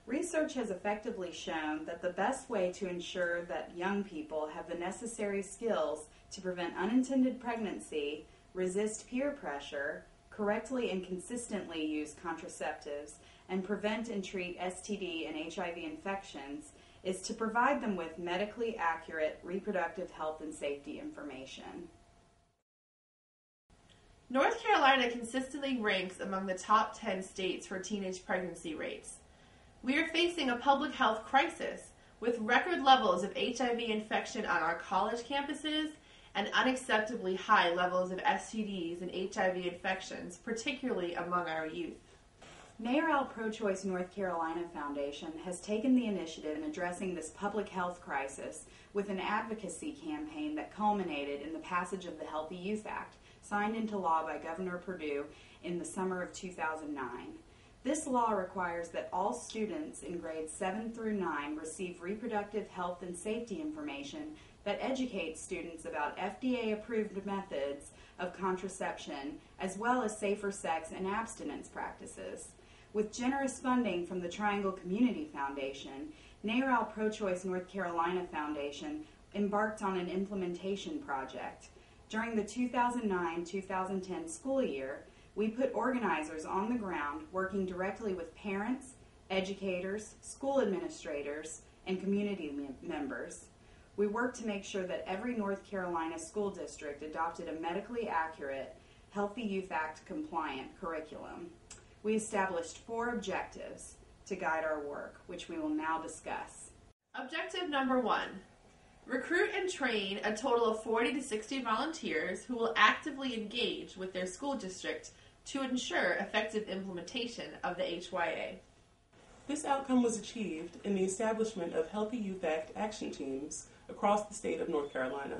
Research has effectively shown that the best way to ensure that young people have the necessary skills to prevent unintended pregnancy, resist peer pressure, correctly and consistently use contraceptives, and prevent and treat STD and HIV infections is to provide them with medically accurate reproductive health and safety information. North Carolina consistently ranks among the top 10 states for teenage pregnancy rates. We are facing a public health crisis with record levels of HIV infection on our college campuses and unacceptably high levels of STDs and HIV infections, particularly among our youth. NARAL Pro-Choice North Carolina Foundation has taken the initiative in addressing this public health crisis with an advocacy campaign that culminated in the passage of the Healthy Youth Act, signed into law by Governor Perdue in the summer of 2009. This law requires that all students in grades 7 through 9 receive reproductive health and safety information that educates students about FDA-approved methods of contraception, as well as safer sex and abstinence practices. With generous funding from the Triangle Community Foundation, NARAL Pro-Choice North Carolina Foundation embarked on an implementation project. During the 2009-2010 school year, we put organizers on the ground working directly with parents, educators, school administrators, and community members. We worked to make sure that every North Carolina school district adopted a medically accurate, Healthy Youth Act compliant curriculum. We established 4 objectives to guide our work, which we will now discuss. Objective number 1. Recruit and train a total of 40 to 60 volunteers who will actively engage with their school district to ensure effective implementation of the HYA. This outcome was achieved in the establishment of Healthy Youth Act action teams across the state of North Carolina.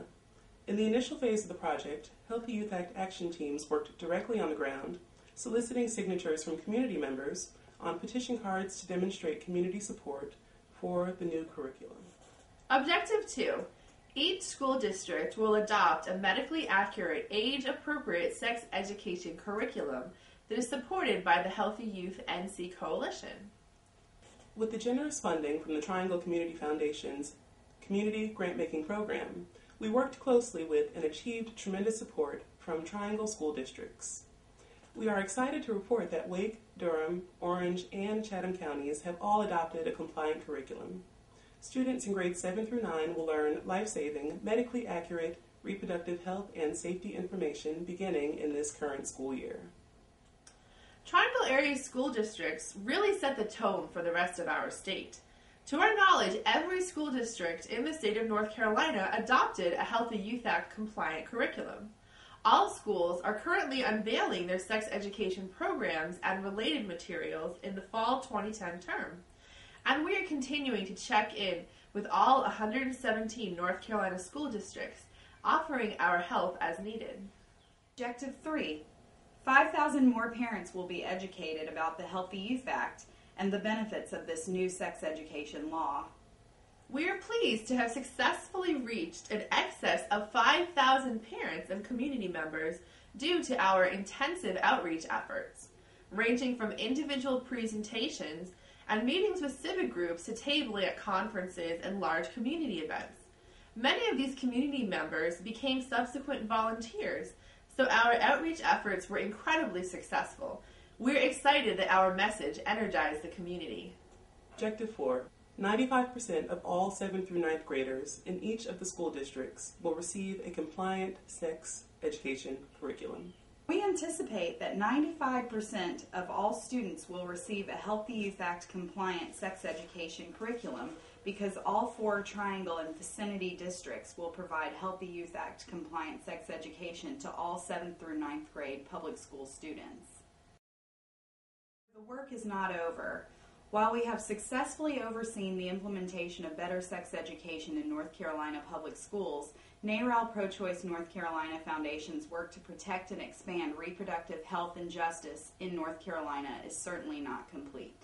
In the initial phase of the project, Healthy Youth Act action teams worked directly on the ground, soliciting signatures from community members on petition cards to demonstrate community support for the new curriculum. Objective 2. Each school district will adopt a medically accurate, age-appropriate sex education curriculum that is supported by the Healthy Youth NC Coalition. With the generous funding from the Triangle Community Foundation's Community Grant-Making Program, we worked closely with and achieved tremendous support from Triangle school districts. We are excited to report that Wake, Durham, Orange, and Chatham counties have all adopted a compliant curriculum. Students in grades 7 through 9 will learn life-saving, medically accurate reproductive health and safety information beginning in this current school year. Triangle area school districts really set the tone for the rest of our state. To our knowledge, every school district in the state of North Carolina adopted a Healthy Youth Act compliant curriculum. All schools are currently unveiling their sex education programs and related materials in the fall 2010 term. And we are continuing to check in with all 117 North Carolina school districts, offering our help as needed. Objective 3. 5,000 more parents will be educated about the Healthy Youth Act and the benefits of this new sex education law. We are pleased to have successfully reached an excess of 5,000 parents and community members due to our intensive outreach efforts, ranging from individual presentations and meetings with civic groups to tabling at conferences and large community events. Many of these community members became subsequent volunteers, so our outreach efforts were incredibly successful. We're excited that our message energized the community. Objective 4. 95% of all 7th through 9th graders in each of the school districts will receive a compliant sex education curriculum. We anticipate that 95% of all students will receive a Healthy Youth Act compliant sex education curriculum because all 4 Triangle and vicinity districts will provide Healthy Youth Act compliant sex education to all 7th through 9th grade public school students. The work is not over. While we have successfully overseen the implementation of better sex education in North Carolina public schools, NARAL Pro-Choice North Carolina Foundation's work to protect and expand reproductive health and justice in North Carolina is certainly not complete.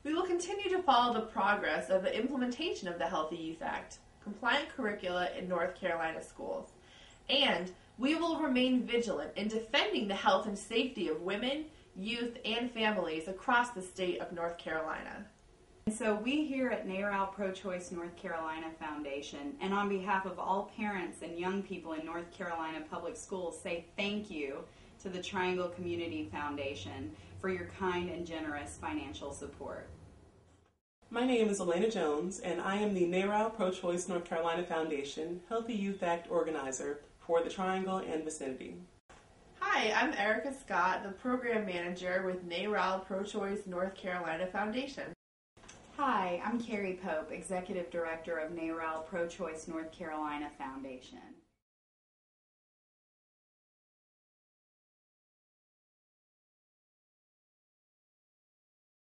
We will continue to follow the progress of the implementation of the Healthy Youth Act, compliant curricula in North Carolina schools, and we will remain vigilant in defending the health and safety of women, youth, and families across the state of North Carolina. And so we here at NARAL Pro-Choice North Carolina Foundation, and on behalf of all parents and young people in North Carolina public schools, say thank you to the Triangle Community Foundation for your kind and generous financial support. My name is Alana Jones, and I am the NARAL Pro-Choice North Carolina Foundation Healthy Youth Act organizer for the Triangle and vicinity. Hi, I'm Erica Scott, the program manager with NARAL Pro-Choice North Carolina Foundation. Hi, I'm Carrie Pope, executive director of NARAL Pro-Choice North Carolina Foundation.